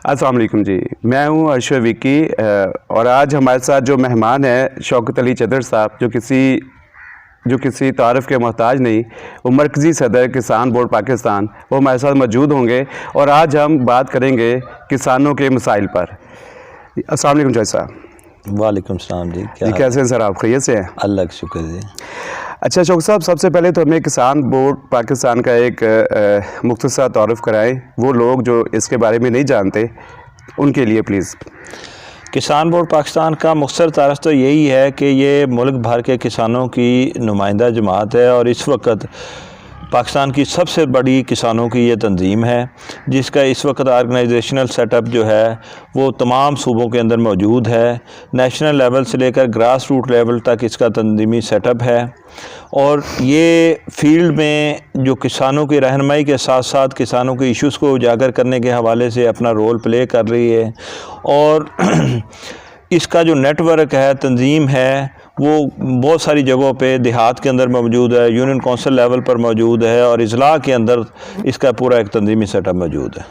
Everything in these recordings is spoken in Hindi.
अस्सलाम वालेकुम जी, मैं हूं अरशद विकी और आज हमारे साथ जो मेहमान हैं शौकत अली चदर साहब जो किसी तारफ़ के मोहताज नहीं, वो मरकज़ी सदर किसान बोर्ड पाकिस्तान, वो हमारे साथ मौजूद होंगे और आज हम बात करेंगे किसानों के मसाइल पर। अस्सलाम वालेकुम चौधरी साहब। वालेकुम सलाम जी, कैसे हैं सर आप? खैरियत से हैं? अल्लाह का शुक्र जी। अच्छा शौकत साहब, सबसे पहले तो हमें किसान बोर्ड पाकिस्तान का एक मुख्तसर तारुफ कराएं, वो लोग जो इसके बारे में नहीं जानते उनके लिए प्लीज़। किसान बोर्ड पाकिस्तान का मुख्तसर तारफ़ तो यही है कि ये मुल्क भर के किसानों की नुमाइंदा जमात है और इस वक्त पाकिस्तान की सबसे बड़ी किसानों की ये तंजीम है, जिसका इस वक्त ऑर्गेनाइजेशनल सेटअप जो है वो तमाम सूबों के अंदर मौजूद है। नेशनल लेवल से लेकर ग्रास रूट लेवल तक इसका तंजीमी सेटअप है और ये फील्ड में जो किसानों की रहनुमाई के साथ साथ किसानों के इश्यूज़ को उजागर करने के हवाले से अपना रोल प्ले कर रही है। और इसका जो नेटवर्क है, तंजीम है, वो बहुत सारी जगहों पे देहात के अंदर मौजूद है, यूनियन कौंसिल लेवल पर मौजूद है और इजला के अंदर इसका पूरा एक तंजीमी सेटअप मौजूद है।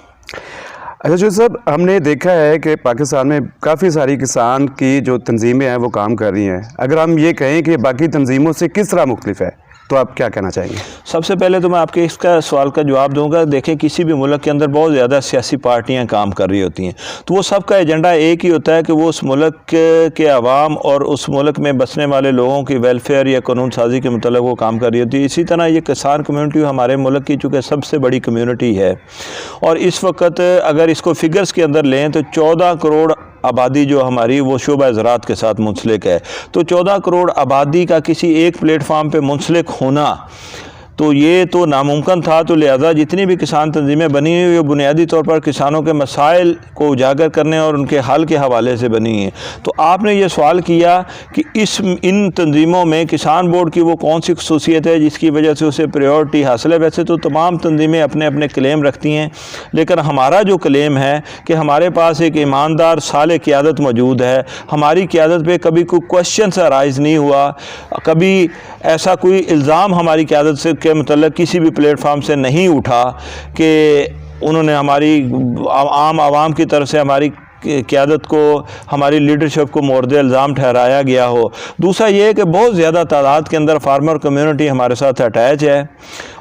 अच्छा जो सब हमने देखा है कि पाकिस्तान में काफ़ी सारी किसान की जो तंजीमें हैं वो काम कर रही हैं, अगर हम ये कहें कि बाकी तंजीमों से किस तरह मुख्तलिफ है तो आप क्या कहना चाहेंगे? सबसे पहले तो मैं आपके इसका सवाल का जवाब दूंगा। देखें, किसी भी मुल्क के अंदर बहुत ज़्यादा सियासी पार्टियां काम कर रही होती हैं, तो वो सब का एजेंडा एक ही होता है कि वो उस मुल्क के अवाम और उस मुल्क में बसने वाले लोगों की वेलफेयर या कानून साजी के मतलब वो काम कर रही होती है। इसी तरह ये किसान कम्यूनिटी हमारे मुल्क की चूँकि सबसे बड़ी कम्यूनिटी है और इस वक्त अगर इसको फिगर्स के अंदर लें तो 14 करोड़ आबादी जो हमारी वो शोबा ज़राअत के साथ मुंसलिक है। तो 14 करोड़ आबादी का किसी एक प्लेटफार्म पे मुंसलिक होना तो ये तो नामुमकिन था। तो लिहाजा जितनी भी किसान तंजीमें बनी हुई वो बुनियादी तौर पर किसानों के मसाइल को उजागर करने और उनके हल के हवाले से बनी हैं। तो आपने ये सवाल किया कि इन तंजीमों में किसान बोर्ड की वो कौन सी खसूसियत है जिसकी वजह से उसे प्रायोरिटी हासिल है। वैसे तो तमाम तंजीमें अपने अपने क्लेम रखती हैं, लेकिन हमारा जो क्लेम है कि हमारे पास एक ईमानदार साले क़यादत मौजूद है। हमारी क़यादत पे कभी कोई क्वेश्चन से राइज़ नहीं हुआ, कभी ऐसा कोई इल्ज़ाम हमारी क़यादत से के मतलब किसी भी प्लेटफार्म से नहीं उठा कि उन्होंने हमारी आम आवाम की तरफ से हमारी क़यादत को, हमारी लीडरशिप को मोर्द इल्ज़ाम ठहराया गया हो। दूसरा ये है कि बहुत ज़्यादा तादाद के अंदर फार्मर कम्यूनिटी हमारे साथ अटैच है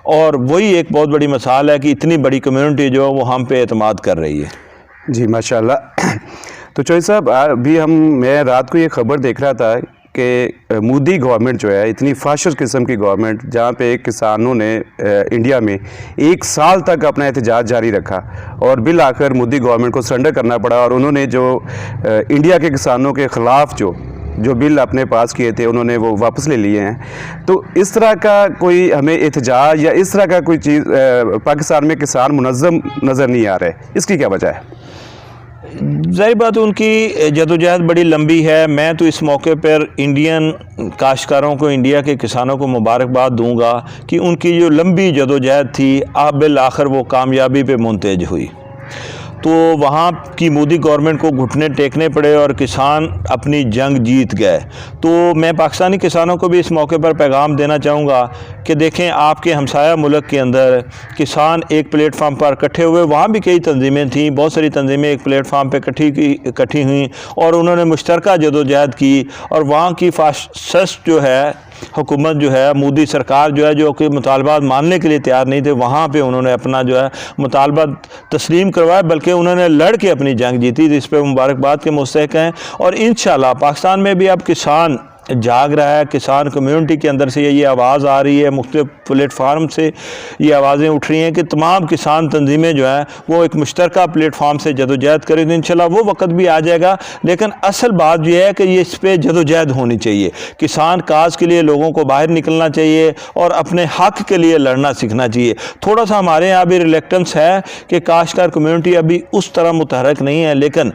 और वही एक बहुत बड़ी मिसाल है कि इतनी बड़ी कम्यूनिटी जो है वो हम पे एतमाद कर रही है। जी माशाल्लाह। तो चौधरी साहब, अभी मैं रात को ये ख़बर देख रहा था कि मोदी गवर्नमेंट जो है, इतनी फाशिस्ट किस्म की गवर्नमेंट, जहाँ पे किसानों ने इंडिया में 1 साल तक अपना एहतजाज जारी रखा और बिल आखिर मोदी गवर्नमेंट को सरेंडर करना पड़ा और उन्होंने जो इंडिया के किसानों के ख़िलाफ़ जो बिल अपने पास किए थे उन्होंने वो वापस ले लिए हैं। तो इस तरह का कोई हमें एहतजाज या इस तरह का कोई चीज़ पाकिस्तान में किसान मुनज़्ज़म नज़र नहीं आ रहा है, इसकी क्या वजह है? ज़ाहिर बात, उनकी जदोजहद बड़ी लंबी है। मैं तो इस मौके पर इंडियन काश्तकारों को, इंडिया के किसानों को मुबारकबाद दूंगा कि उनकी जो लंबी जदोजहद थी अब बिल आखिर वो कामयाबी पे मुंतज हुई। तो वहाँ की मोदी गवर्नमेंट को घुटने टेकने पड़े और किसान अपनी जंग जीत गए। तो मैं पाकिस्तानी किसानों को भी इस मौके पर पैगाम देना चाहूँगा कि देखें, आपके हमसाया मुल्क के अंदर किसान एक प्लेटफार्म पर इकट्ठे हुए, वहाँ भी कई तंजीमें थीं, बहुत सारी तंजीमें एक प्लेटफार्म पर इकट्ठी हुई और उन्होंने मुश्तरका जदोजहद की और वहाँ की फाशिस्ट जो है हुकूमत जो है, मोदी सरकार जो है, जो कि मुतालबात मानने के लिए तैयार नहीं थे, वहाँ पे उन्होंने अपना जो है मुतालबा तस्लीम करवाया, बल्कि उन्होंने लड़ के अपनी जंग जीती। इस पर मुबारकबाद के मुस्तहिक हैं और इंशाल्लाह पाकिस्तान में भी अब किसान जाग रहा है। किसान कम्यूनिटी के अंदर से ये आवाज़ आ रही है, मुख्तलिफ प्लेटफार्म से ये आवाज़ें उठ रही हैं कि तमाम किसान तंजीमें जो हैं वो एक मुश्तरका प्लेटफार्म से जदोजहद करें। तो इंशाल्लाह वो वक्त भी आ जाएगा, लेकिन असल बात यह है कि ये इस पर जदोजहद होनी चाहिए। किसान काज के लिए लोगों को बाहर निकलना चाहिए और अपने हक़ के लिए लड़ना सीखना चाहिए। थोड़ा सा हमारे यहाँ भी रिलेक्टेंस है कि काश्तकार कम्यूनिटी अभी उस तरह मुतहरक नहीं है, लेकिन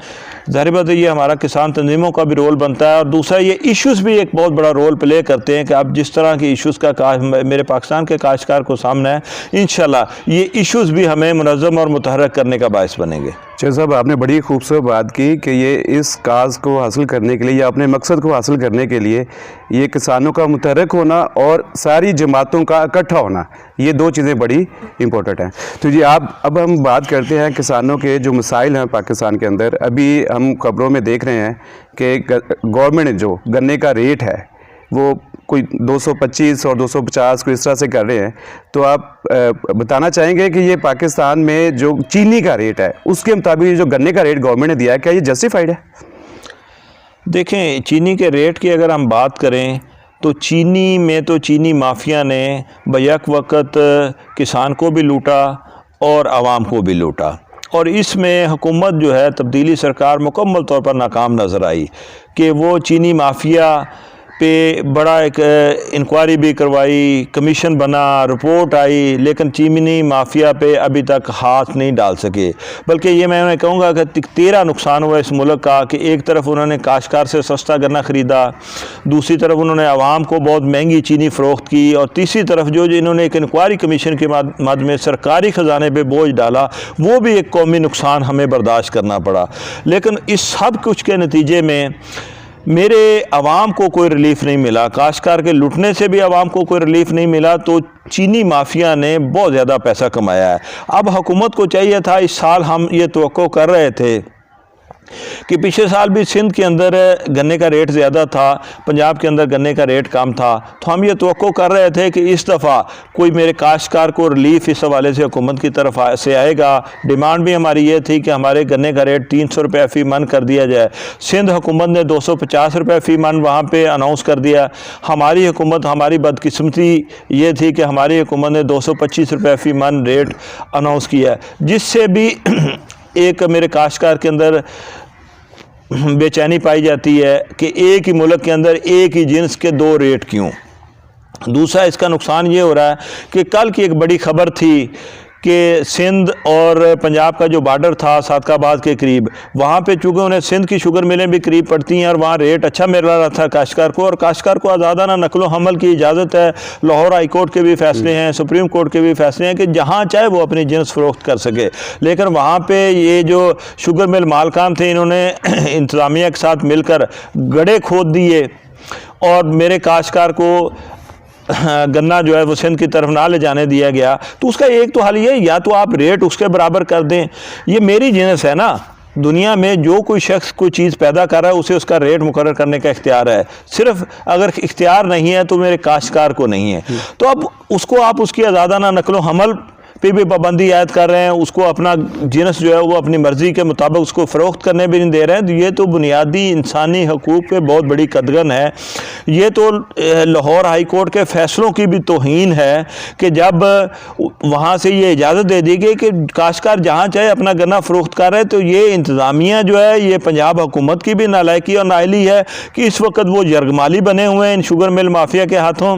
ज़ाहिर बात है ये हमारा किसान तंजीमों का भी रोल बनता है और दूसरा ये इश्यूज़ भी एक बहुत बड़ा रोल प्ले करते हैं कि अब जिस तरह के इश्यूज़ का मेरे पाकिस्तान के काश्तकार को सामना है, इंशाल्लाह ये इश्यूज़ भी हमें मुनज़्ज़म और मुतहरक करने का बायस बनेंगे। चौधरी साहब, आपने बड़ी खूबसूरत बात की कि ये इस काज को हासिल करने के लिए या अपने मकसद को हासिल करने के लिए ये किसानों का मुतहर्रिक होना और सारी जमातों का इकट्ठा होना, ये दो चीज़ें बड़ी इंपॉर्टेंट हैं। तो जी अब हम बात करते हैं किसानों के जो मसाइल हैं पाकिस्तान के अंदर। अभी हम खबरों में देख रहे हैं कि गवर्नमेंट ने जो गन्ने का रेट है वो कोई 225 और 250 को इस तरह से कर रहे हैं। तो आप बताना चाहेंगे कि ये पाकिस्तान में जो चीनी का रेट है उसके मुताबिक जो गन्ने का रेट गवर्नमेंट ने दिया है, क्या ये जस्टिफाइड है? देखें, चीनी के रेट की अगर हम बात करें तो चीनी में तो चीनी माफिया ने बैक वक़्त किसान को भी लूटा और आवाम को भी लूटा, और इसमें हुकूमत जो है तब्दीली सरकार मुकम्मल तौर पर नाकाम नज़र आई कि वो चीनी माफिया पे बड़ा एक इंक्वायरी भी करवाई, कमीशन बना, रिपोर्ट आई, लेकिन चीनी माफिया पे अभी तक हाथ नहीं डाल सके। बल्कि ये मैं कहूँगा कि 13 नुकसान हुआ इस मुल्क का कि एक तरफ उन्होंने काश्तकार से सस्ता गन्ना ख़रीदा, दूसरी तरफ उन्होंने आवाम को बहुत महंगी चीनी फ़रोख्त की, और तीसरी तरफ जो इन्होंने एक इंक्वायरी कमीशन के माध्यम में सरकारी ख़जाने पर बोझ डाला, वो भी एक कौमी नुकसान हमें बर्दाश्त करना पड़ा। लेकिन इस सब कुछ के नतीजे में मेरे आवाम को कोई रिलीफ़ नहीं मिला, काश्तकार के लुटने से भी आवाम को कोई रिलीफ़ नहीं मिला, तो चीनी माफिया ने बहुत ज़्यादा पैसा कमाया है। अब हुकूमत को चाहिए था, इस साल हम ये तवक्को कर रहे थे कि पिछले साल भी सिंध के अंदर गन्ने का रेट ज़्यादा था, पंजाब के अंदर गन्ने का रेट कम था, तो हम ये तवक्को कर रहे थे कि इस दफ़ा कोई मेरे काश्तकार को रिलीफ़ इस हवाले से हुकूमत की तरफ से आएगा। डिमांड भी हमारी ये थी कि हमारे गन्ने का रेट 300 रुपये फ़ी मन कर दिया जाए। सिंध हुकूमत ने 250 रुपये फ़ी मन वहाँ पर अनाउंस कर दिया। हमारी हुकूमत, हमारी बदकिस्मती ये थी कि हमारी हुकूमत ने 225 रुपये फ़ी मन रेट अनाउंस किया, जिससे भी एक मेरे काश्तकार के अंदर बेचैनी पाई जाती है कि एक ही मुल्क के अंदर एक ही जिन्स के दो रेट क्यों। दूसरा इसका नुकसान ये हो रहा है कि कल की एक बड़ी खबर थी कि सिंध और पंजाब का जो बॉर्डर था सादकाबाद के करीब, वहाँ पे चूँकि उन्हें सिंध की शुगर मिलें भी करीब पड़ती हैं और वहाँ रेट अच्छा मिल रहा था काश्तकार को, और काश्तकार को आज़ादाना नकलो हमल की इजाज़त है। लाहौर हाई कोर्ट के भी फैसले हैं, सुप्रीम कोर्ट के भी फैसले हैं कि जहाँ चाहे वो अपनी जिन्स फ़रोख्त कर सके। लेकिन वहाँ पर ये जो शुगर मिल मालकान थे, इन्होंने इंतज़ामिया के साथ मिलकर गड्ढे खोद दिए और मेरे काश्तकार को गन्ना जो है वो सिंध की तरफ ना ले जाने दिया गया। तो उसका एक तो हल ये, या तो आप रेट उसके बराबर कर दें। ये मेरी जिन्स है ना, दुनिया में जो कोई शख्स कोई चीज़ पैदा कर रहा है उसे उसका रेट मुकर्रर करने का इख्तियार है। सिर्फ अगर इख्तियार नहीं है तो मेरे काश्तकार को नहीं है। तो अब उसको आप उसकी आज़ादाना नकलो हमल पे भी पाबंदी आयद कर रहे हैं, उसको अपना जिन्स जो है वो अपनी मर्ज़ी के मुताबिक उसको फ़रोख्त करने भी नहीं दे रहे हैं। तो ये तो बुनियादी इंसानी हकूक़ पे बहुत बड़ी कदगन है। ये तो लाहौर हाई कोर्ट के फ़ैसलों की भी तौहीन है कि जब वहाँ से ये इजाज़त दे दी गई कि काश्तकार जहाँ चाहे अपना गन्ना फ़रोख्त कर रहे, तो ये इंतज़ामिया जो है, ये पंजाब हुकूमत की भी नालायकी और नाअहली है कि इस वक्त वो यरगमाली बने हुए हैं इन शुगर मिल माफिया के हाथों।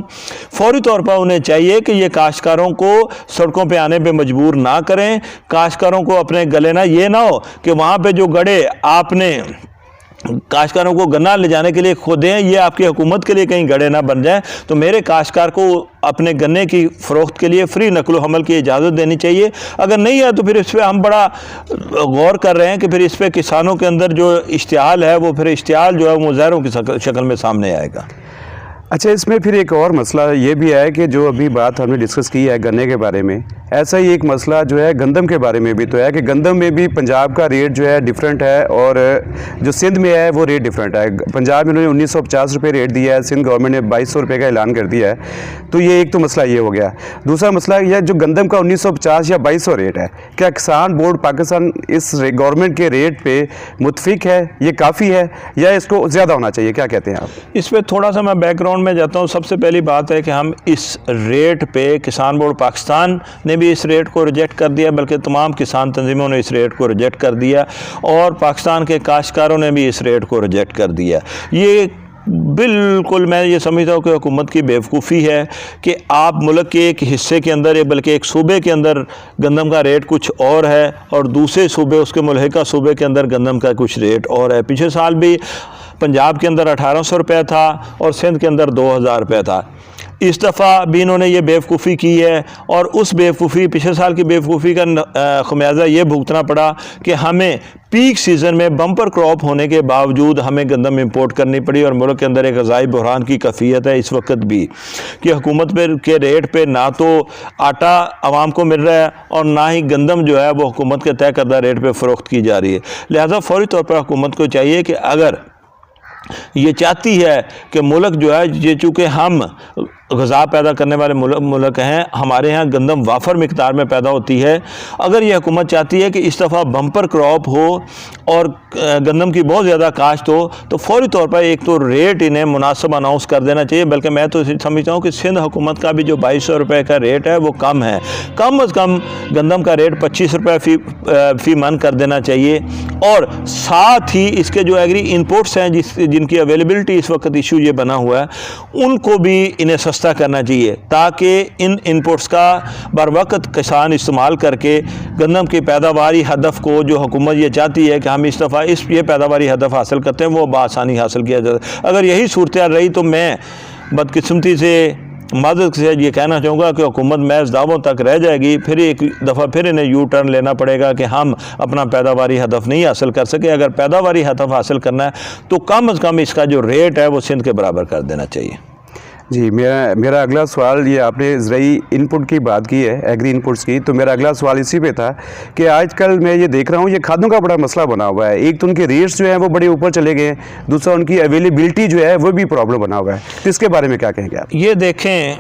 फ़ौरी तौर पर उन्हें चाहिए कि ये काश्तकारों को सड़कों पर पे मजबूर ना करें, काश्तकारों को अपने गले ना, ये ना हो कि वहाँ पे जो गड्ढे आपने काश्तकारों को गन्ना ले जाने के लिए खोदे हैं, ये आपकी हुकूमत के लिए कहीं गड्ढे ना बन जाएं। तो मेरे काश्तकार को अपने गन्ने की फ़रोख्त के लिए फ्री नकलो हमल की इजाज़त देनी चाहिए। अगर नहीं है तो फिर इस पर हम बड़ा गौर कर रहे हैं कि फिर इस पर किसानों के अंदर जो इश्तिहाल है वो फिर इश्तिहाल जो है मुज़ाहरों की शक्ल में सामने आएगा। अच्छा, इसमें फिर एक और मसला ये भी है कि जो अभी बात हमने डिस्कस की है गन्ने के बारे में, ऐसा ही एक मसला जो है गंदम के बारे में भी तो है कि गंदम में भी पंजाब का रेट जो है डिफरेंट है और जो सिंध में है वो रेट डिफरेंट है। पंजाब में उन्होंने 1950 रुपये रेट दिया है, सिंध गवर्नमेंट ने 2200 रुपये का ऐलान कर दिया है। तो ये एक तो मसला ये हो गया। दूसरा मसला यह जो गंदम का 1950 या 2200 रेट है, क्या किसान बोर्ड पाकिस्तान इस गवर्नमेंट के रेट पर मुतफिक है, ये काफ़ी है या इसको ज़्यादा होना चाहिए? क्या कहते हैं आप इस पर? थोड़ा सा मैं बैकग्राउंड में जाता हूँ। सबसे पहली बात है कि हम इस रेट पे, किसान बोर्ड पाकिस्तान ने भी इस रेट को रिजेक्ट कर दिया, बल्कि तमाम किसान तंजीमों ने इस रेट को रिजेक्ट कर दिया और पाकिस्तान के काश्तकारों ने भी इस रेट को रिजेक्ट कर दिया। ये बिल्कुल मैं ये समझता हूँ कि हुकूमत की बेवकूफ़ी है कि आप मुल्क के एक हिस्से के अंदर, बल्कि एक सूबे के अंदर गंदम का रेट कुछ और है और दूसरे सूबे, उसके मुल्हिका सूबे के अंदर गंदम का कुछ रेट और है। पिछले साल भी पंजाब के अंदर 1800 रुपये था और सिंध के अंदर 2000 रुपये था। इस दफ़ा भी इन्होंने ये बेवकूफ़ी की है, और उस बेवकूफ़ी, पिछले साल की बेवकूफ़ी का खमियाजा ये भुगतना पड़ा कि हमें पीक सीज़न में बम्पर क्रॉप होने के बावजूद हमें गंदम इंपोर्ट करनी पड़ी, और मुल्क के अंदर एक ग़ज़ाई बहरान की कैफियत है इस वक्त भी कि हुकूमत पर के रेट पे ना तो आटा आवाम को मिल रहा है और ना ही गंदम जो है वो हुकूमत के तय करदा रेट पे फ़रोख्त की जा रही है। लिहाजा फ़ौरी तौर पर हुकूमत को चाहिए कि अगर ये चाहती है कि मुल्क जो है, ये चूँकि हम ग़ज़ा पैदा करने वाले मुल्क हैं, हमारे यहाँ गंदम वाफर मिकदार में पैदा होती है, अगर ये हुकूमत चाहती है कि इस दफ़ा बम्पर क्रॉप हो और गंदम की बहुत ज़्यादा काश्त हो, तो फ़ौरी तौर पर एक तो रेट इन्हें मुनासिब अनाउंस कर देना चाहिए। बल्कि मैं तो समझता हूँ कि सिंध हुकूमत का भी जो 2200 रुपये का रेट है वो कम है, कम अज़ कम गंदम का रेट 25 रुपये फ़ी मन कर देना चाहिए। और साथ ही इसके जो एग्री इनपुट्स हैं जिनकी अवेलेबिलिटी इस वक्त इशू ये बना हुआ है, उनको भी इन्हें सस्ता करना चाहिए, ताकि इन इनपुट्स का बर वक्त किसान इस्तेमाल करके गंदम की पैदावारी हदफ को, जो हुकूमत ये चाहती है कि हम इस दफ़ा ये पैदावारी हदफ हासिल करते हैं, वो बआसानी हासिल किया जाए। अगर यही सूरत रही तो मैं बदकिस्मती से माज़रत से ये कहना चाहूँगा कि हुकूमत महज दावों तक रह जाएगी, फिर एक दफ़ा फिर इन्हें यू टर्न लेना पड़ेगा कि हम अपना पैदावारी हदफ नहीं हासिल कर सके। अगर पैदावारी हदफ हासिल करना है तो कम अज़ कम इसका जो रेट है वो सिंध के बराबर कर देना चाहिए। जी, मेरा अगला सवाल, ये आपने ज़रूरी इनपुट की बात की है, एग्री इनपुट्स की, तो मेरा अगला सवाल इसी पे था कि आजकल मैं ये देख रहा हूँ ये खादों का बड़ा मसला बना हुआ है। एक तो उनके रेट्स जो हैं वो बड़े ऊपर चले गए हैं, दूसरा उनकी अवेलेबिलिटी जो है वो भी प्रॉब्लम बना हुआ है। तो इसके बारे में क्या कहेंगे आप? ये देखें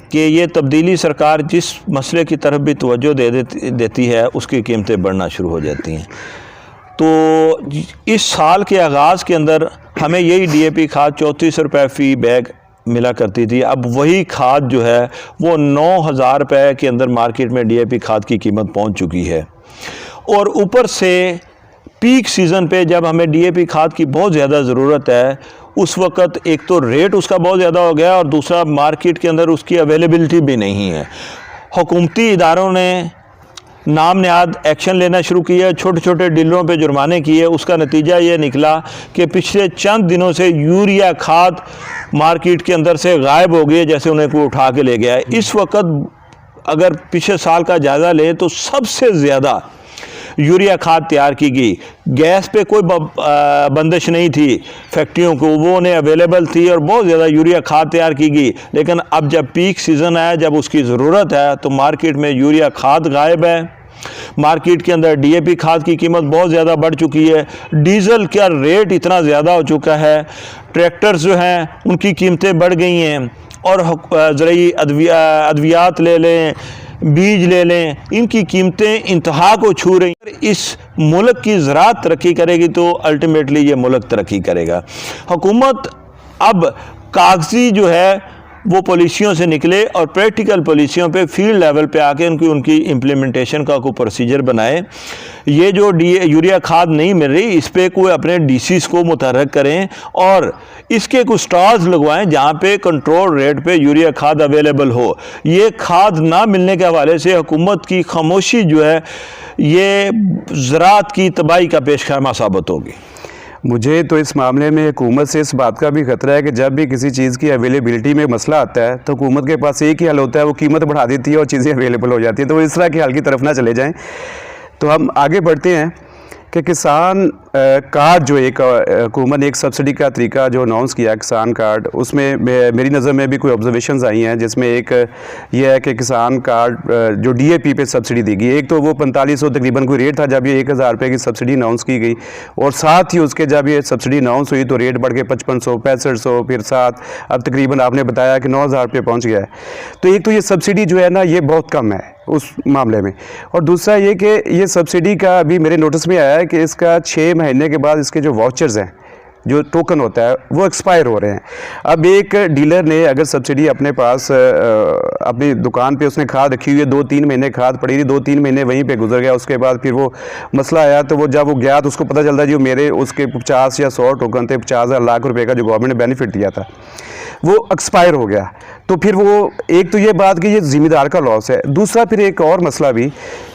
कि ये तब्दीली सरकार जिस मसले की तरफ भी तवज्जो देती है, उसकी कीमतें बढ़ना शुरू हो जाती हैं। तो इस साल के आगाज़ के अंदर हमें यही DAP खाद 34 रुपये फ़ी बैग मिला करती थी। अब वही खाद जो है वो 9000 रुपये के अंदर मार्केट में DAP खाद की कीमत पहुंच चुकी है। और ऊपर से पीक सीज़न पे जब हमें DAP खाद की बहुत ज़्यादा ज़रूरत है, उस वक़्त एक तो रेट उसका बहुत ज़्यादा हो गया और दूसरा मार्केट के अंदर उसकी अवेलेबिलिटी भी नहीं है। हुकूमती इदारों ने नाम नहाद एक्शन लेना शुरू किया, छोटे छोटे डीलरों पे जुर्माने किए। उसका नतीजा ये निकला कि पिछले चंद दिनों से यूरिया खाद मार्केट के अंदर से गायब हो गई है, जैसे उन्हें कोई उठा के ले गया है। इस वक्त अगर पिछले साल का जायज़ा ले तो सबसे ज़्यादा यूरिया खाद तैयार की गई। गैस पे कोई बंदिश नहीं थी फैक्ट्रियों को, वो उन्हें अवेलेबल थी और बहुत ज़्यादा यूरिया खाद तैयार की गई। लेकिन अब जब पीक सीज़न आया, जब उसकी ज़रूरत है, तो मार्केट में यूरिया खाद गायब है। मार्केट के अंदर DAP खाद की कीमत बहुत ज़्यादा बढ़ चुकी है। डीज़ल का रेट इतना ज़्यादा हो चुका है, ट्रैक्टर्स जो हैं उनकी कीमतें बढ़ गई हैं, और ज़रूरी अद्वियात ले लें, बीज ले लें, इनकी कीमतें इंतहा को छू रही हैं। इस मुल्क की ज़राअत तरक्की करेगी तो अल्टीमेटली ये मुल्क तरक्की करेगा। हुकूमत अब कागज़ी जो है वो पॉलिसियों से निकले और प्रैक्टिकल पॉलिसियों पे फील्ड लेवल पे आके उनकी इम्प्लीमेंटेशन का कोई प्रोसीजर बनाए। ये जो यूरिया खाद नहीं मिल रही, इस पे कोई अपने DCs को मुतहर्रिक करें और इसके कुछ स्टॉल्स लगवाएं जहाँ पे कंट्रोल रेट पे यूरिया खाद अवेलेबल हो। ये खाद ना मिलने के हवाले से हुकूमत की खामोशी जो है ये ज़राअत की तबाही का पेशखैमा साबित होगी। मुझे तो इस मामले में हुकूमत से इस बात का भी ख़तरा है कि जब भी किसी चीज़ की अवेलेबिलिटी में मसला आता है तो हुकूमत के पास एक ही हल होता है, वो कीमत बढ़ा देती है और चीज़ें अवेलेबल हो जाती हैं। तो इस तरह के हल की तरफ ना चले जाएं। तो हम आगे बढ़ते हैं कि किसान कार्ड जो एक हुकूमत ने एक सब्सिडी का तरीका जो अनाउंस किया, किसान कार्ड, उसमें मेरी नज़र में भी कोई ऑब्जर्वेशंस आई हैं, जिसमें एक ये है कि किसान कार्ड जो DAP पे सब्सिडी दी गई। एक तो वो 4500 तकरीबन कोई रेट था जब ये 1000 रुपये की सब्सिडी अनाउंस की गई, और साथ ही उसके जब ये सब्सिडी अनाउंस हुई तो रेट बढ़ के 5500, 6500, फिर साथ अब तकरीबन आपने बताया कि 9000 रुपये पहुँच गया है। तो एक तो ये सब्सिडी जो है ना ये बहुत कम है उस मामले में, और दूसरा ये कि ये सब्सिडी का अभी मेरे नोटिस में आया है कि इसका 6 महीने के बाद इसके जो वाउचर्स हैं, जो टोकन होता है, वो एक्सपायर हो रहे हैं। अब एक डीलर ने अगर सब्सिडी अपने पास अपनी दुकान पे उसने खाद रखी हुई है, 2-3 महीने खाद पड़ी थी, 2-3 महीने वहीं पे गुजर गया, उसके बाद फिर वो मसला आया तो वो जब वो गया तो उसको पता चलता जी मेरे उसके 50 या 100 टोकन थे, 50,000 लाख रुपए का जो गवर्नमेंट ने बेनिफिट दिया था वो एक्सपायर हो गया। तो फिर वो एक तो ये बात कि ये ज़िम्मेदार का लॉस है, दूसरा फिर एक और मसला भी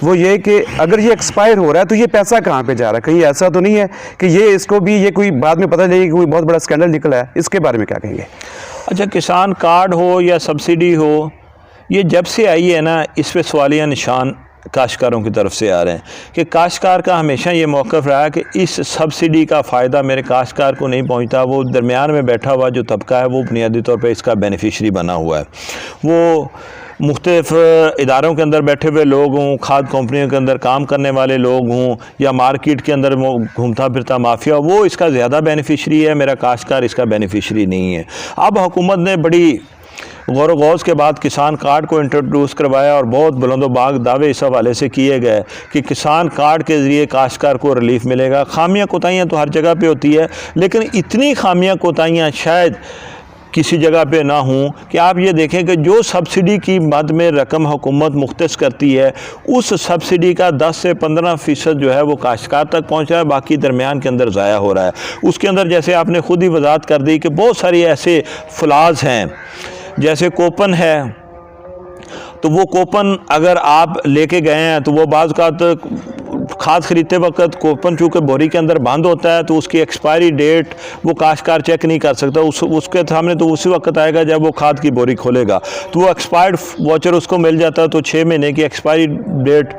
वो ये कि अगर ये एक्सपायर हो रहा है तो ये पैसा कहाँ पे जा रहा है? कहीं ऐसा तो नहीं है कि ये इसको भी ये कोई बाद में पता चलेगा कि कोई बहुत बड़ा स्कैंडल निकला है? इसके बारे में क्या कहेंगे? अच्छा, किसान कार्ड हो या सब्सिडी हो, ये जब से आई है ना, इस पे सवालिया निशान काश्तकारों की तरफ से आ रहे हैं कि काश्तकार का हमेशा ये मौक़िफ़ रहा है कि इस सब्सिडी का फ़ायदा मेरे काश्तकार को नहीं पहुंचता। वो दरमियान में बैठा हुआ जो तबका है वो बुनियादी तौर पे इसका बेनिफिशरी बना हुआ है। वो मुख्तलिफ़ इदारों के अंदर बैठे हुए लोग हों, खाद कंपनियों के अंदर काम करने वाले लोग हों, या मार्केट के अंदर घूमता फिरता माफिया, वो इसका ज़्यादा बेनिफिशरी है, मेरा काश्तकार इसका बेनिफिशरी नहीं है। अब हुकूमत ने बड़ी गौर गौज़ के बाद किसान कार्ड को इंट्रोड्यूस करवाया और बहुत बुलंदोबाग दावे इस हवाले से किए गए कि किसान कार्ड के ज़रिए काश्तकार को रिलीफ मिलेगा। खामियां कोताहियां तो हर जगह पे होती है, लेकिन इतनी खामियां कोताहियां शायद किसी जगह पे ना हों कि आप ये देखें कि जो सब्सिडी की मद में रकम हुकूमत मुख्तस करती है, उस सब्सिडी का 10 से 15% जो है वो काश्तकार तक पहुँच रहा है, बाकी दरमियान के अंदर ज़ाया हो रहा है। उसके अंदर जैसे आपने ख़ुद ही वजाहत कर दी कि बहुत सारी ऐसे फ्लाज हैं, जैसे कोपन है, तो वो कोपन अगर आप लेके गए हैं तो वो बाज़ का खाद ख़रीदते वक्त कोपन चूँकि बोरी के अंदर बंद होता है तो उसकी एक्सपायरी डेट वो काश्तकार चेक नहीं कर सकता। उसके सामने तो उसी वक्त आएगा जब वो खाद की बोरी खोलेगा, तो वो एक्सपायर्ड वाचर उसको मिल जाता है, तो 6 महीने की एक्सपायरी डेट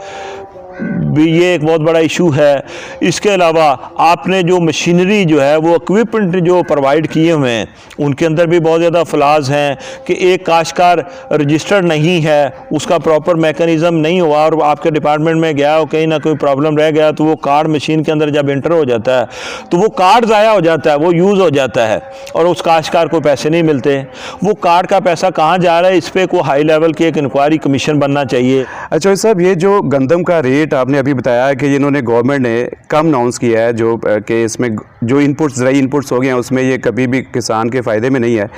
भी ये एक बहुत बड़ा इशू है। इसके अलावा आपने जो मशीनरी जो है वो इक्विपमेंट जो प्रोवाइड किए हुए हैं उनके अंदर भी बहुत ज़्यादा फ्लाज हैं कि एक काश्तकार रजिस्टर्ड नहीं है, उसका प्रॉपर मैकेनिज़्म नहीं हुआ और आपके डिपार्टमेंट में गया और कहीं ना कोई प्रॉब्लम रह गया तो वो कार्ड मशीन के अंदर जब इंटर हो जाता है तो वो कार्ड ज़ाया हो जाता है, वो यूज़ हो जाता है और उस काश्तकार को पैसे नहीं मिलते। वो कार्ड का पैसा कहाँ जा रहा है, इस पर कोई हाई लेवल की एक इंक्वायरी कमीशन बनना चाहिए। अच्छा साहब, ये जो गंदम का रेट आपने अभी बताया कि इन्होंने गवर्नमेंट ने कम अनाउंस किया है, जो कि इसमें जो इनपुट्स ज़राई इनपुट्स हो गए हैं उसमें ये कभी भी किसान के फ़ायदे में नहीं है,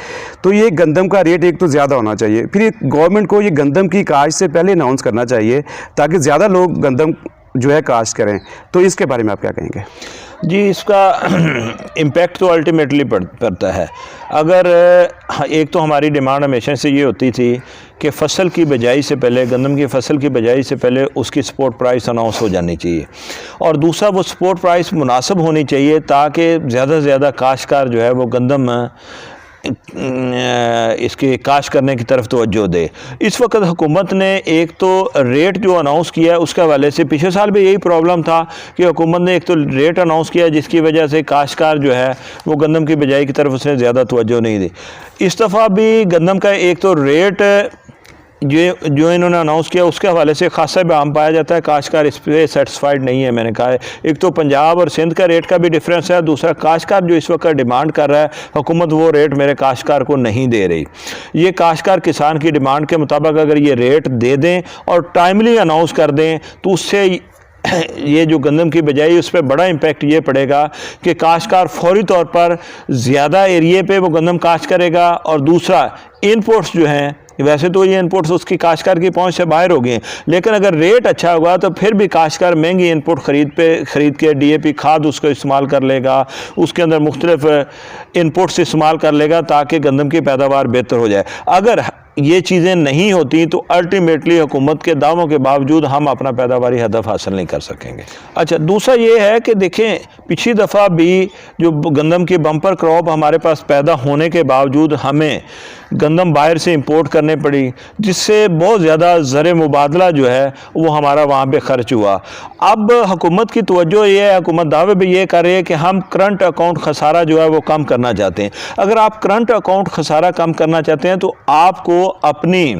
तो ये गंदम का रेट एक तो ज़्यादा होना चाहिए, फिर गवर्नमेंट को ये गंदम की काश्त से पहले अनाउंस करना चाहिए ताकि ज़्यादा लोग गंदम जो है काश्त करें। तो इसके बारे में आप क्या कहेंगे? जी, इसका इम्पेक्ट तो अल्टीमेटली पड़ता है। अगर एक तो हमारी डिमांड हमेशा से ये होती थी कि फसल की बिजाई से पहले, गंदम की फसल की बिजाई से पहले उसकी सपोर्ट प्राइस अनाउंस हो जानी चाहिए, और दूसरा वो सपोर्ट प्राइस मुनासिब होनी चाहिए ताकि ज़्यादा से ज़्यादा काश्तकार जो है वो गंदम इसके काश्त करने की तरफ तवज्जो दे। इस वक्त हुकूमत ने एक तो रेट जो अनाउंस किया है उसके हवाले से, पिछले साल भी यही प्रॉब्लम था कि हुकूमत ने एक तो रेट अनाउंस किया जिसकी वजह से काश्तकार जो है वो गंदम की बिजाई की तरफ उसने ज़्यादा तवज्जो नहीं दी। इस दफ़ा भी गंदम का एक तो रेट जो इन्होंने अनाउंस किया उसके हवाले से खासा बहम पाया जाता है, काश्तकार इस पर सेटिस्फाइड नहीं है। मैंने कहा है, एक तो पंजाब और सिंध का रेट का भी डिफरेंस है, दूसरा काश्तकार जो इस वक्त डिमांड कर रहा है हुकूमत वो रेट मेरे काश्तकार को नहीं दे रही। ये काश्तकार किसान की डिमांड के मुताबिक अगर ये रेट दे दें और टाइमली अनाउंस कर दें तो उससे ये जो गंदम की बजाई उस पर बड़ा इम्पेक्ट ये पड़ेगा कि काश्तकार फौरी तौर पर ज़्यादा एरिए पे वो गंदम काश्त करेगा, और दूसरा इनपुट्स जो हैं, वैसे तो ये इनपुट्स उसकी काश्तकार की पहुंच से बाहर हो गए, लेकिन अगर रेट अच्छा होगा तो फिर भी काश्तकार महंगी इनपुट ख़रीद के DAP खाद उसको इस्तेमाल कर लेगा, उसके अंदर मुख्तलिफ इनपुट्स इस्तेमाल कर लेगा ताकि गंदम की पैदावार बेहतर हो जाए। अगर ये चीज़ें नहीं होती तो अल्टीमेटली हुकूमत के दावों के बावजूद हम अपना पैदावारी हदफ हासिल नहीं कर सकेंगे। अच्छा, दूसरा ये है कि देखें, पिछली दफ़ा भी जो गंदम की बम्पर क्रॉप हमारे पास पैदा होने के बावजूद हमें गंदम बाहर से इंपोर्ट करने पड़ी, जिससे बहुत ज़्यादा ज़र मुबादला जो है वो हमारा वहाँ पे ख़र्च हुआ। अब हुकूमत की तवज्जो ये है, हुकूमत दावे भी ये कर रही है कि हम करंट अकाउंट खसारा जो है वो कम करना चाहते हैं। अगर आप करंट अकाउंट खसारा कम करना चाहते हैं तो आपको अपनी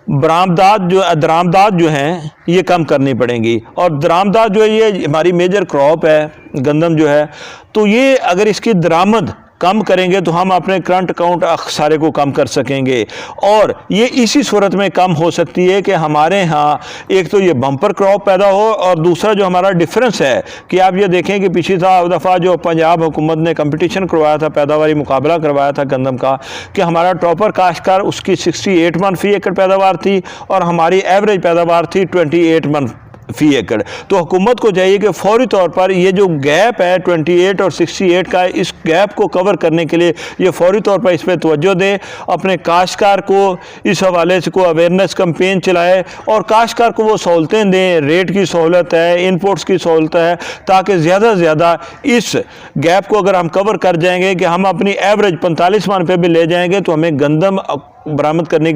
दरामदात जो हैं ये कम करनी पड़ेंगी, और दरामदात जो है ये हमारी मेजर क्रॉप है गंदम जो है, तो ये अगर इसकी दरामद कम करेंगे तो हम अपने करंट अकाउंट खसारे को कम कर सकेंगे, और ये इसी सूरत में कम हो सकती है कि हमारे यहाँ एक तो ये बम्पर क्रॉप पैदा हो, और दूसरा जो हमारा डिफरेंस है कि आप ये देखें कि पिछली दफ़ा जो पंजाब हुकूमत ने कंपटीशन करवाया था, पैदावारी मुकाबला करवाया था गंदम का, कि हमारा टॉपर काश्तकार उसकी 68 मन फ़ी एकड़ पैदावार थी और हमारी एवरेज पैदावार थी 28 मन फ़ी एकड़। तो हुकूमत को चाहिए कि फौरी तौर पर ये जो गैप है 28 और 68 का, इस गैप को कवर करने के लिए ये फौरी तौर पर इस पर तवज्जो दे, अपने काश्तकार को इस हवाले से को अवेयरनेस कैंपेन चलाए और काश्तकार को वो सहूलतें दें, रेट की सहूलत है, इनपुट्स की सहूलत है, ताकि ज़्यादा से ज़्यादा इस गैप को अगर हम कवर कर जाएंगे कि हम अपनी एवरेज 45 मन पे भी ले जाएंगे तो हमें गंदम दरामद करने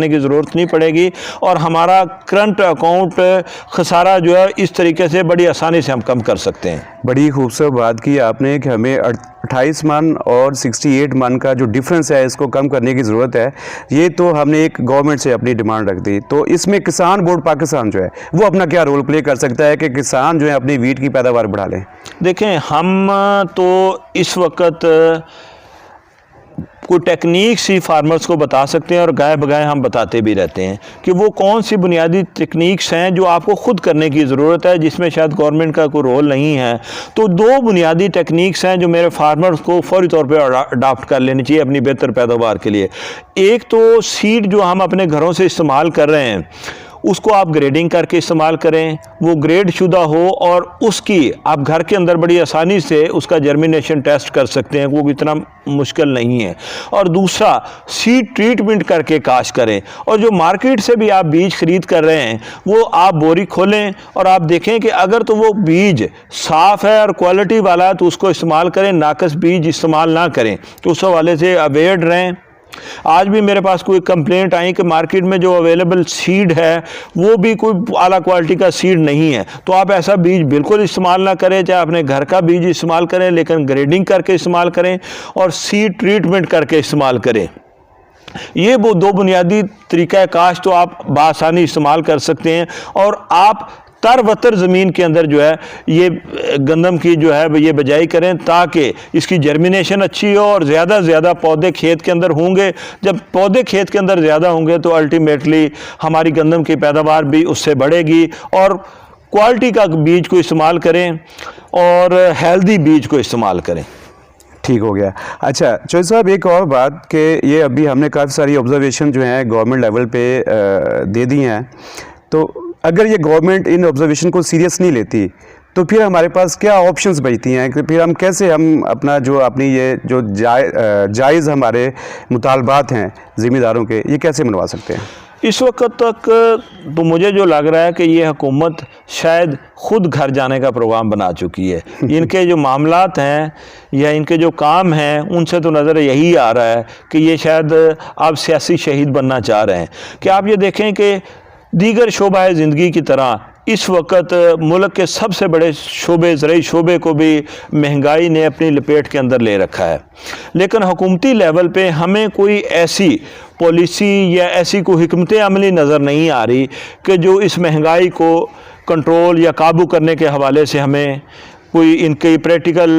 की ज़रूरत नहीं पड़ेगी और हमारा करंट अकाउंट खसारा जो है इस तरीके से बड़ी आसानी से हम कम कर सकते हैं। बड़ी खूबसूरत बात की आपने कि हमें 28 मन और 68 मन का जो डिफरेंस है इसको कम करने की ज़रूरत है। ये तो हमने एक गवर्नमेंट से अपनी डिमांड रख दी, तो इसमें किसान बोर्ड पाकिस्तान जो है वो अपना क्या रोल प्ले कर सकता है कि किसान जो है अपनी वीट की पैदावार बढ़ा लें? देखें, हम तो इस वक्त कोई टेक्निक सी फार्मर्स को बता सकते हैं और गाय बगाए हम बताते भी रहते हैं कि वो कौन सी बुनियादी टेक्निक्स हैं जो आपको खुद करने की ज़रूरत है, जिसमें शायद गवर्नमेंट का कोई रोल नहीं है। तो दो बुनियादी टेक्निक्स हैं जो मेरे फार्मर्स को फौरी तौर पे अडॉप्ट कर लेनी चाहिए अपनी बेहतर पैदावार के लिए। एक तो सीड जो हम अपने घरों से इस्तेमाल कर रहे हैं उसको आप ग्रेडिंग करके इस्तेमाल करें, वो ग्रेड शुदा हो और उसकी आप घर के अंदर बड़ी आसानी से उसका जर्मिनेशन टेस्ट कर सकते हैं, वो इतना मुश्किल नहीं है। और दूसरा, सीड ट्रीटमेंट करके काश्त करें। और जो मार्केट से भी आप बीज खरीद कर रहे हैं वो आप बोरी खोलें और आप देखें कि अगर तो वो बीज साफ़ है और क्वालिटी वाला है तो उसको इस्तेमाल करें, नाकस बीज इस्तेमाल ना करें। तो उस हवाले से अवेयर्ड रहें। आज भी मेरे पास कोई कंप्लेंट आई कि मार्केट में जो अवेलेबल सीड है वो भी कोई आला क्वालिटी का सीड नहीं है, तो आप ऐसा बीज बिल्कुल इस्तेमाल ना करें। चाहे अपने घर का बीज इस्तेमाल करें लेकिन ग्रेडिंग करके इस्तेमाल करें और सीड ट्रीटमेंट करके इस्तेमाल करें। ये वो दो बुनियादी तरीका काश्त तो आप बासानी इस्तेमाल कर सकते हैं और आप तरवतर ज़मीन के अंदर जो है ये गंदम की जो है ये बिजाई करें ताकि इसकी जर्मिनेशन अच्छी हो और ज़्यादा से ज़्यादा पौधे खेत के अंदर होंगे। जब पौधे खेत के अंदर ज़्यादा होंगे तो अल्टीमेटली हमारी गंदम की पैदावार भी उससे बढ़ेगी। और क्वालिटी का बीज को इस्तेमाल करें और हेल्दी बीज को इस्तेमाल करें। ठीक हो गया। अच्छा चौधरी साहब, एक और बात कि ये अभी हमने काफ़ी सारी ऑब्जर्वेशन जो हैं गवर्नमेंट लेवल पे दे दी हैं, तो अगर ये गवर्नमेंट इन ऑब्जर्वेशन को सीरियस नहीं लेती तो फिर हमारे पास क्या ऑप्शंस बचती हैं कि फिर हम कैसे हम अपना जो अपनी ये जो जायज़ हमारे मुतालबात हैं ज़िम्मेदारों के, ये कैसे मनवा सकते हैं? इस वक्त तक तो मुझे जो लग रहा है कि ये हुकूमत शायद ख़ुद घर जाने का प्रोग्राम बना चुकी है। इनके जो मामलात हैं या इनके जो काम हैं उनसे तो नज़र यही आ रहा है कि ये शायद आप सियासी शहीद बनना चाह रहे हैं। कि आप ये देखें कि दीगर शोबा ज़िंदगी की तरह इस वक्त मुल्क के सबसे बड़े शोबे ज़रूरी शोबे को भी महंगाई ने अपनी लपेट के अंदर ले रखा है, लेकिन हुकूमती लेवल पे हमें कोई ऐसी पॉलिसी या ऐसी कोई हिकमत अमली नज़र नहीं आ रही कि जो इस महंगाई को कंट्रोल या काबू करने के हवाले से हमें कोई इनकी प्रैक्टिकल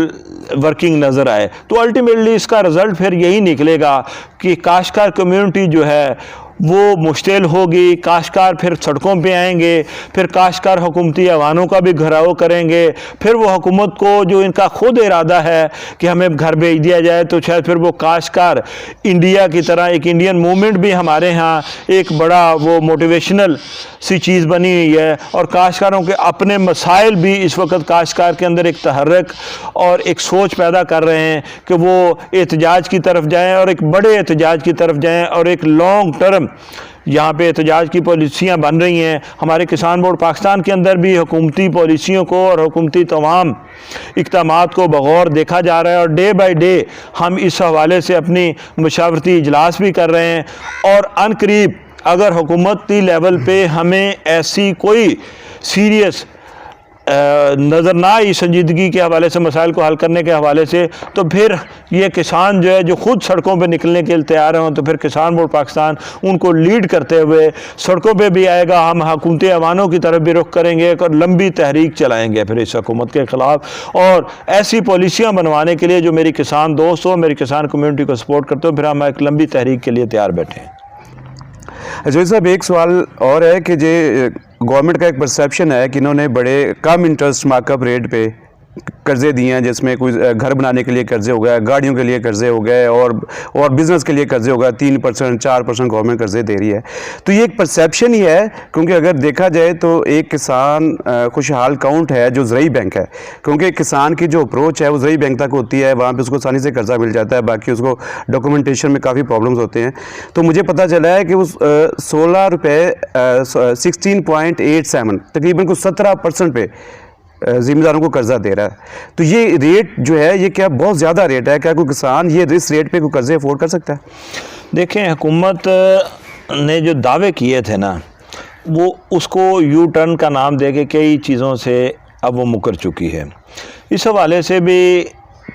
वर्किंग नज़र आए। तो अल्टीमेटली इसका रिज़ल्ट फिर यही निकलेगा कि काश्तकार कम्यूनिटी जो है वो मुश्किल होगी, काश्तकार फिर सड़कों पे आएंगे, फिर काश्तकार हुकूमती ऐवानों का भी घेराव करेंगे, फिर वो हुकूमत को जो इनका खुद इरादा है कि हमें घर भेज दिया जाए तो शायद फिर वो काश्तकार इंडिया की तरह एक इंडियन मूवमेंट भी हमारे यहाँ एक बड़ा वो मोटिवेशनल सी चीज़ बनी हुई है। और काश्तकारों के अपने मसाइल भी इस वक्त काश्तकार के अंदर एक तहर्रक और एक सोच पैदा कर रहे हैं कि वो एहतजाज की तरफ जाएँ और एक बड़े एहतजाज की तरफ जाएँ और एक लॉन्ग टर्म यहाँ पे एहतजाज की पॉलिसियाँ बन रही हैं। हमारे किसान बोर्ड पाकिस्तान के अंदर भी हुकूमती पॉलिसियों को और हुकूमती तमाम इक़दामात को बगौर देखा जा रहा है और डे बाई डे हम इस हवाले से अपनी मशावरती इजलास भी कर रहे हैं। और अनकरीब अगर हुकूमती लेवल पे हमें ऐसी कोई सीरियस नज़र ना आई संजीदगी के हवाले से मसाइल को हल करने के हवाले से, तो फिर ये किसान जो है जो ख़ुद सड़कों पे निकलने के लिए तैयार हों तो फिर किसान बोर्ड पाकिस्तान उनको लीड करते हुए सड़कों पे भी आएगा। हम हुकूमती ऐवानों की तरफ भी रुख करेंगे और लंबी तहरीक चलाएँगे फिर इस हुकूमत के ख़िलाफ़ और ऐसी पॉलिसियाँ बनवाने के लिए जो मेरी किसान दोस्त हो, मेरी किसान कम्यूनिटी को सपोर्ट करते हो, फिर हम एक लंबी तहरीक के लिए तैयार बैठे हैं। जॉय साहब, एक सवाल और है कि जे गवर्नमेंट का एक परसेप्शन है कि इन्होंने बड़े कम इंटरेस्ट मार्कअप रेट पे कर्ज़े दिए हैं, जिसमें कोई घर बनाने के लिए कर्ज़े हो गए, गाड़ियों के लिए कर्ज़े हो गए, और बिज़नेस के लिए कर्ज़े हो गए, 3% 4% गवर्नमेंट कर्ज़े दे रही है। तो ये एक परसेप्शन ही है, क्योंकि अगर देखा जाए तो एक किसान खुशहाल काउंट है जो ज़रूरी बैंक है, क्योंकि किसान की जो अप्रोच है वो ज़रूरी बैंक तक होती है, वहाँ पे उसको आसानी से कर्ज़ा मिल जाता है, बाकी उसको डॉक्यूमेंटेशन में काफ़ी प्रॉब्लम्स होते हैं। तो मुझे पता चला है कि उस 16 रुपये 16.87 तकरीबन कुछ 17% पे ज़िम्मेदारों को कर्ज़ा दे रहा है। तो ये रेट जो है ये क्या बहुत ज़्यादा रेट है? क्या कोई किसान ये इस रेट पे कोई कर्ज़े अफोर्ड कर सकता है? देखें, हुकूमत ने जो दावे किए थे ना, वो उसको यू टर्न का नाम दे के कई चीज़ों से अब वो मुकर चुकी है। इस हवाले से भी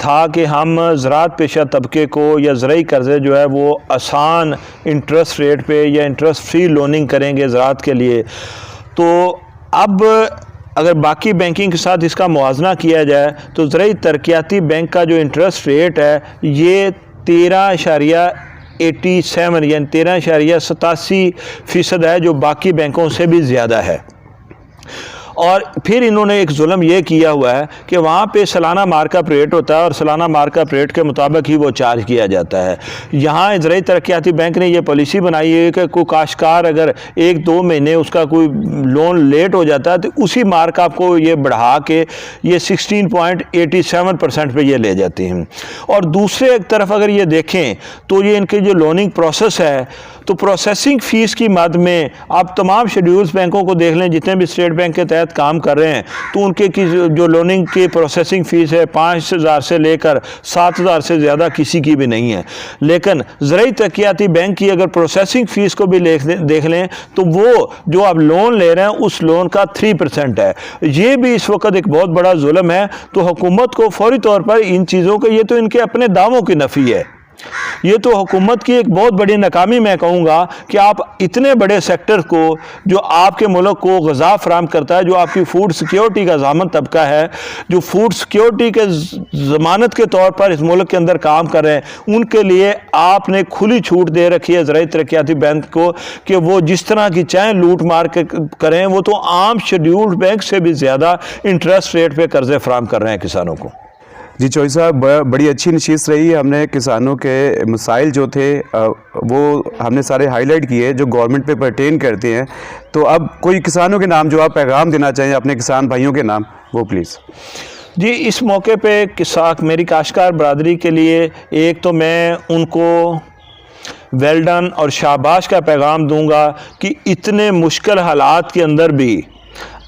था कि हम ज़राअत पेशा तबके को या ज़रूरी कर्ज़े जो है वो आसान इंटरेस्ट रेट पे या इंटरेस्ट फ्री लोनिंग करेंगे ज़राअत के लिए। तो अब अगर बाकी बैंकिंग के साथ इसका मुआवजा किया जाए तो ज़रूरी तरक्याती बैंक का जो इंटरेस्ट रेट है ये 13.87 यानी 13.87% है, जो बाकी बैंकों से भी ज़्यादा है। और फिर इन्होंने एक जुल्म ये किया हुआ है कि वहाँ पे सालाना मार्कअप रेट होता है और सालाना मार्कअप रेट के मुताबिक ही वो चार्ज किया जाता है। यहाँ ज़रूरी तरक्याती बैंक ने ये पॉलिसी बनाई है कि कोई काश्तकार अगर 1-2 महीने उसका कोई लोन लेट हो जाता है तो उसी मार्कअप को ये बढ़ा के ये 16.87% पे ये ले जाती हैं। और दूसरे एक तरफ अगर ये देखें तो ये इनकी जो लोनिंग प्रोसेस है, तो प्रोसेसिंग फ़ीस की मद में आप तमाम शेड्यूल्स बैंकों को देख लें, जितने भी स्टेट बैंक के तहत काम कर रहे हैं, तो उनके की जो लोनिंग की प्रोसेसिंग फ़ीस है 5,000 से लेकर 7,000 से ज़्यादा किसी की भी नहीं है। लेकिन ज़रूरी तरक्याती बैंक की अगर प्रोसेसिंग फ़ीस को भी देख लें तो वो जो आप लोन ले रहे हैं उस लोन का 3% है। ये भी इस वक्त एक बहुत बड़ा जुल्म है। तो हुकूमत को फौरी तौर पर इन चीज़ों को, ये तो इनके अपने दावों की नफ़ी है, ये तो हुकूमत की एक बहुत बड़ी नाकामी मैं कहूँगा कि आप इतने बड़े सेक्टर को जो आपके मुल्क को ग़िज़ा फराहम करता है, जो आपकी फूड सिक्योरिटी का ज़ामन तबका है, जो फूड सिक्योरिटी के ज़मानत के तौर पर इस मुल्क के अंदर काम कर रहे हैं, उनके लिए आपने खुली छूट दे रखी है ज़रूरी तरक्याती बैंक को कि वो जिस तरह की चाहें लूट मार के करें। वो तो आम शेड्यूल्ड बैंक से भी ज़्यादा इंटरेस्ट रेट पर कर्ज़े फराहम कर रहे हैं किसानों को। जी चौधरी साहब, बड़ी अच्छी नशीस रही। हमने किसानों के मसाइल जो थे वो हमने सारे हाईलाइट किए जो गवर्नमेंट पे पर्टेन करते हैं। तो अब कोई किसानों के नाम जो आप पैगाम देना चाहें अपने किसान भाइयों के नाम, वो प्लीज़। जी, इस मौके पे मेरी काश्तकार बरादरी के लिए एक तो मैं उनको वेल डन और शाबाश का पैगाम दूंगा कि इतने मुश्किल हालात के अंदर भी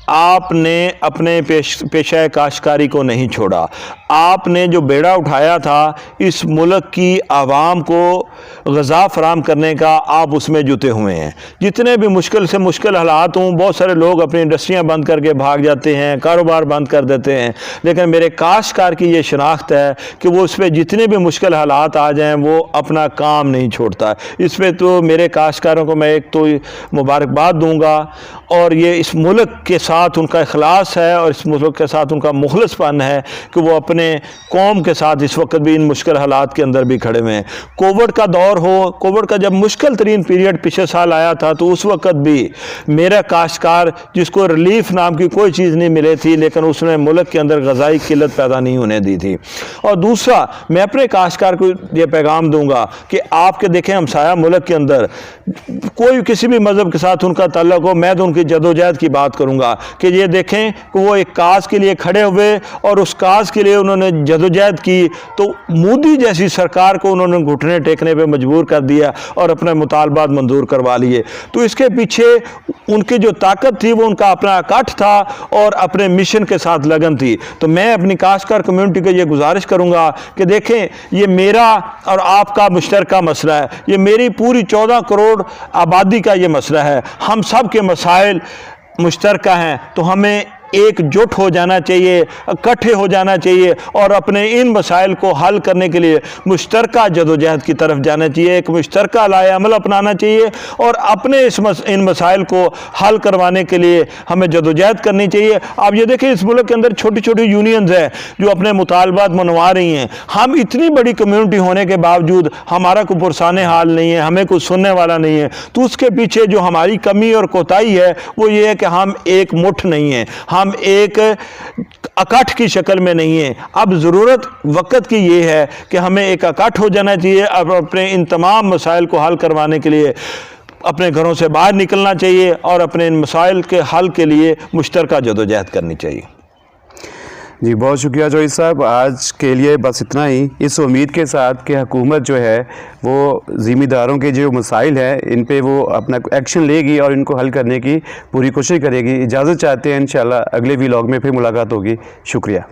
आपने अपने पेशा काश्तकारी को नहीं छोड़ा। आपने जो बेड़ा उठाया था इस मुल्क की आवाम को ग़िज़ा फराहम करने का, आप उसमें जुटे हुए हैं। जितने भी मुश्किल से मुश्किल हालात हों, बहुत सारे लोग अपनी इंडस्ट्रियां बंद करके भाग जाते हैं, कारोबार बंद कर देते हैं, लेकिन मेरे काश्तकार की ये शनाख्त है कि वो इस पर जितने भी मुश्किल हालात आ जाएँ वो अपना काम नहीं छोड़ता। इस पर तो मेरे काश्तकारों को मैं एक तो मुबारकबाद दूँगा, और ये इस मुल्क के साथ उनका इखलास है और इस मुल्क के साथ उनका मुखलसपन है कि वो अपने कौम के साथ इस वक्त भी इन मुश्किल हालात के अंदर भी खड़े हुए हैं। कोविड का दौर हो, कोविड का जब मुश्किल तरीन पीरियड पिछले साल आया था, तो उस वक्त भी मेरा काश्तकार जिसको रिलीफ नाम की कोई चीज़ नहीं मिली थी, लेकिन उसने मुल्क के अंदर ग़िज़ाई किल्लत पैदा नहीं होने दी थी। और दूसरा, मैं अपने काश्तकार को ये पैगाम दूंगा कि आपके देखें हमसाया मुल्क के अंदर कोई किसी भी मज़हब के साथ उनका ताल्लुक़ हो, मैं तो उनकी जदोजहद की बात करूँगा कि ये देखें कि वो एक काज के लिए खड़े हुए और उस काज के लिए उन्होंने जदोजहद की, तो मोदी जैसी सरकार को उन्होंने घुटने टेकने पे मजबूर कर दिया और अपने मुतालबात मंजूर करवा लिए। तो इसके पीछे उनकी जो ताकत थी वो उनका अपना इकट्ठ था और अपने मिशन के साथ लगन थी। तो मैं अपनी काश्तकार कम्युनिटी को ये गुजारिश करूँगा कि देखें, ये मेरा और आपका मुश्तरका मसला है, ये मेरी पूरी 14 करोड़ आबादी का ये मसला है। हम सब के मसाइल मुश्तरका हैं, तो हमें एकजुट हो जाना चाहिए, इकट्ठे हो जाना चाहिए और अपने इन मसाइल को हल करने के लिए मुश्तरका जदोजहद की तरफ जाना चाहिए। एक मुश्तरका लाए अमल अपनाना चाहिए और अपने इन मसाइल को हल करवाने के लिए हमें जदोजहद करनी चाहिए। आप ये देखें, इस मुल्क के अंदर छोटी छोटी यूनियंस हैं जो अपने मुतालबात मनवा रही हैं। हम इतनी बड़ी कम्यूनिटी होने के बावजूद हमारा कोई पुरसाने हाल नहीं है, हमें कुछ सुनने वाला नहीं है। तो उसके पीछे जो हमारी कमी और कोताही है वो ये है कि हम एक मुठ नहीं हैं, हम एक इकट्ठ की शक्ल में नहीं है। अब ज़रूरत वक्त की ये है कि हमें एक इकट्ठ हो जाना चाहिए। अब अपने इन तमाम मसाइल को हल करवाने के लिए अपने घरों से बाहर निकलना चाहिए और अपने इन मसाइल के हल के लिए मुश्तरका जदोजहद करनी चाहिए। जी बहुत शुक्रिया जोई साहब। आज के लिए बस इतना ही, इस उम्मीद के साथ कि हुकूमत जो है वो ज़िम्मेदारों के जो मसाइल हैं इन पे वो अपना एक्शन लेगी और इनको हल करने की पूरी कोशिश करेगी। इजाज़त चाहते हैं, इंशाल्लाह अगले व्लॉग में फिर मुलाकात होगी। शुक्रिया।